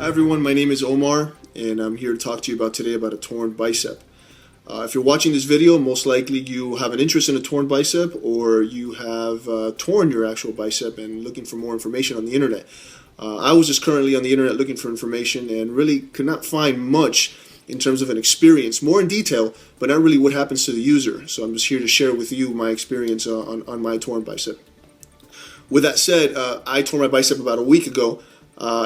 Hi everyone, my name is Omar and I'm here to talk to you today about a torn bicep. If you're watching this video, most likely you have an interest in a torn bicep or you have torn your actual bicep and looking for more information on the internet. I was just currently on the internet looking for information and really could not find much in terms of an experience, more in detail, but not really what happens to the user. So I'm just here to share with you my experience on my torn bicep. With that said, I tore my bicep about a week ago.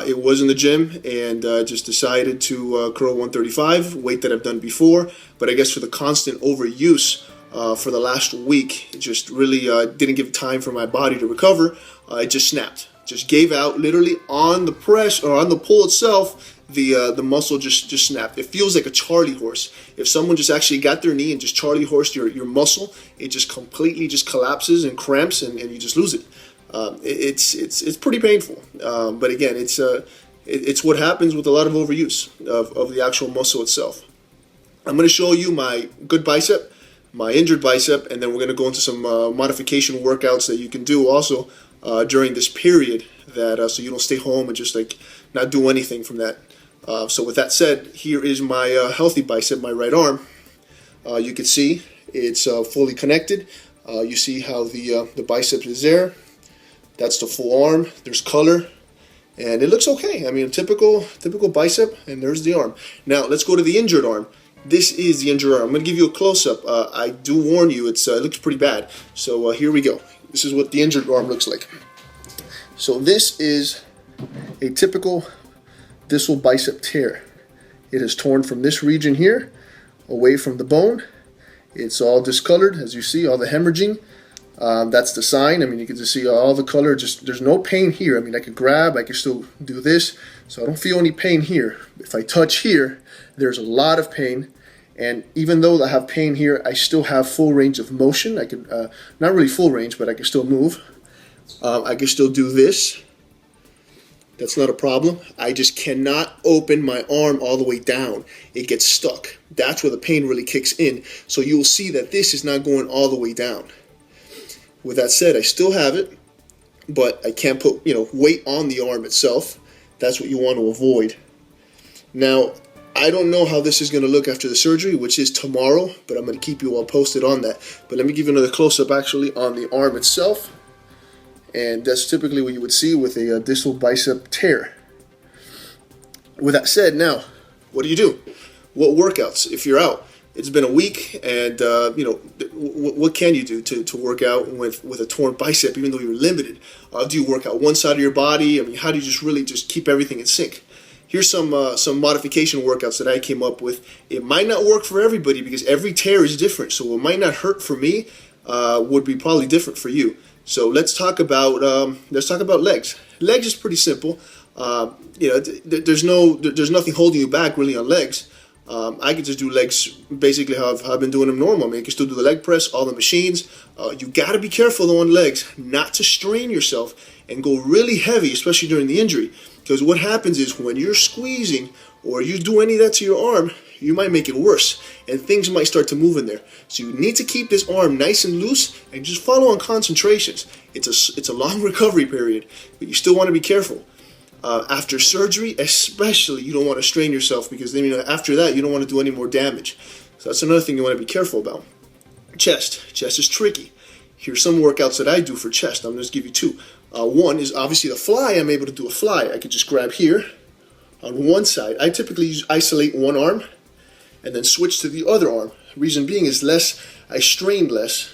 It was in the gym and just decided to curl 135, weight that I've done before, but I guess for the constant overuse for the last week, it just really didn't give time for my body to recover. It just snapped, just gave out literally on the press or on the pull itself. The muscle just snapped. It feels like a Charlie horse. If someone just actually got their knee and just Charlie horsed your muscle, it just completely just collapses and cramps and you just lose it. It's pretty painful, but again, it's what happens with a lot of overuse of the actual muscle itself. I'm going to show you my good bicep, my injured bicep, and then we're going to go into some modification workouts that you can do also during this period, that so you don't stay home and just like not do anything from that. So with that said, here is my healthy bicep, my right arm. You can see it's fully connected. You see how the bicep is there. That's the full arm. There's color, and it looks okay. I mean, typical bicep, and there's the arm. Now let's go to the injured arm. This is the injured arm. I'm going to give you a close-up. I do warn you, it looks pretty bad. So here we go. This is what the injured arm looks like. So this is a typical distal bicep tear. It is torn from this region here, away from the bone. It's all discolored, as you see, all the hemorrhaging. That's the sign. I mean, you can just see all the color. Just there's no pain here. I mean, I could grab, I could still do this, so I don't feel any pain here. If I touch here, there's a lot of pain, and even though I have pain here, I still have full range of motion. I can not really full range, but I can still move. I can still do this. That's not a problem. I just cannot open my arm all the way down. It gets stuck. That's where the pain really kicks in. So you will see that this is not going all the way down. With that said, I still have it, but I can't put weight on the arm itself. That's what you want to avoid. Now, I don't know how this is going to look after the surgery, which is tomorrow, but I'm going to keep you all posted on that. But let me give you another close-up actually on the arm itself. And that's typically what you would see with a distal bicep tear. With that said, now, what do? What workouts if you're out? It's been a week, and what can you do to work out with a torn bicep, even though you're limited? Do you work out one side of your body? I mean, how do you really keep everything in sync? Here's some modification workouts that I came up with. It might not work for everybody because every tear is different. So what might not hurt for me would be probably different for you. So let's talk about legs. Legs is pretty simple. There's nothing holding you back really on legs. I could just do legs basically how I've been doing them normal. I mean, you can still do the leg press, all the machines. You got to be careful though on legs not to strain yourself and go really heavy, especially during the injury. Because what happens is when you're squeezing or you do any of that to your arm, you might make it worse and things might start to move in there. So you need to keep this arm nice and loose and just follow on concentrations. It's a long recovery period, but you still want to be careful. After surgery, especially, you don't want to strain yourself because then after that, you don't want to do any more damage. So that's another thing you want to be careful about. Chest is tricky. Here's some workouts that I do for chest. I'm going to give you two. One is obviously the fly. I'm able to do a fly. I could just grab here on one side. I typically isolate one arm and then switch to the other arm. Reason being is I strain less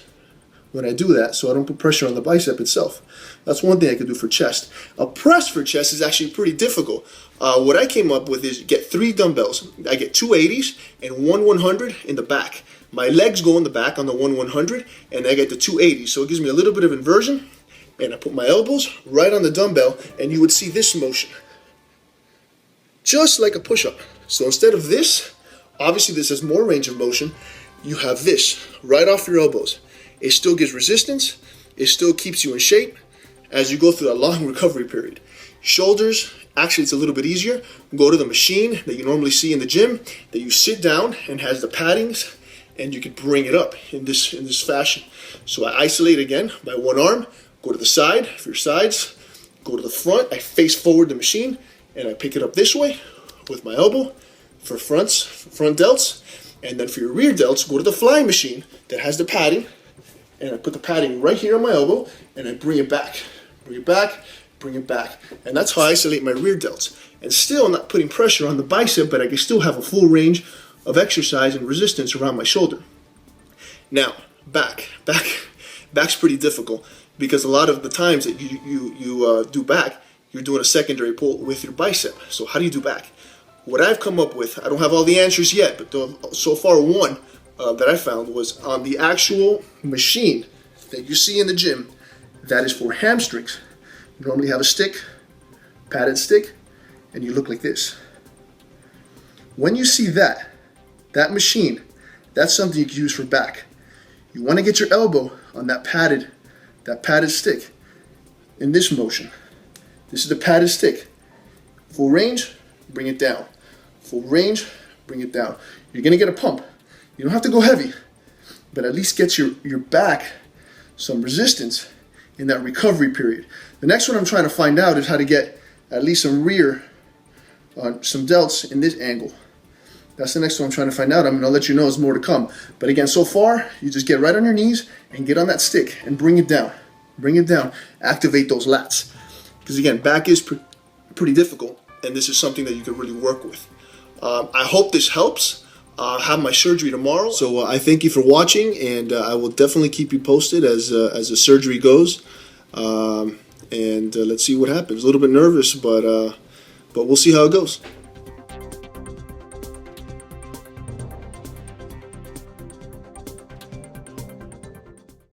when I do that, so I don't put pressure on the bicep itself. That's one thing I could do for chest. A press for chest is actually pretty difficult. What I came up with is get 3 dumbbells. I get 2 80s and 1 100 in the back. My legs go in the back on the 1 100, and I get the 2 80s, so it gives me a little bit of inversion, and I put my elbows right on the dumbbell, and you would see this motion. Just like a push-up. So instead of this, obviously this has more range of motion, you have this right off your elbows. It still gives resistance. It still keeps you in shape as you go through that long recovery period. Shoulders, actually it's a little bit easier. Go to the machine that you normally see in the gym, that you sit down and has the paddings, and you can bring it up in this fashion. So I isolate again by one arm, go to the side for your sides, go to the front, I face forward the machine, and I pick it up this way with my elbow for front delts, and then for your rear delts, go to the flying machine that has the padding, and I put the padding right here on my elbow, and I bring it back, bring it back, bring it back, and that's how I isolate my rear delts. And still not putting pressure on the bicep, but I can still have a full range of exercise and resistance around my shoulder. Now, back's pretty difficult, because a lot of the times that you do back, you're doing a secondary pull with your bicep. So how do you do back? What I've come up with, I don't have all the answers yet, but so far one that I found was on the actual machine that you see in the gym that is for hamstrings. You normally have a stick, padded stick, and you look like this. When you see that machine, that's something you can use for back. You want to get your elbow on that padded stick in this motion. This is the padded stick. Full range, bring it down. Full range, bring it down. You're going to get a pump. You don't have to go heavy, but at least get your back some resistance in that recovery period. The next one I'm trying to find out is how to get at least some rear, some delts in this angle. That's the next one I'm trying to find out. I'm going to let you know there's more to come. But again, so far, you just get right on your knees and get on that stick and bring it down. Bring it down. Activate those lats. Because again, back is pretty difficult, and this is something that you can really work with. I hope this helps. I have my surgery tomorrow, so I thank you for watching, and I will definitely keep you posted as the surgery goes. And let's see what happens. A little bit nervous, but we'll see how it goes.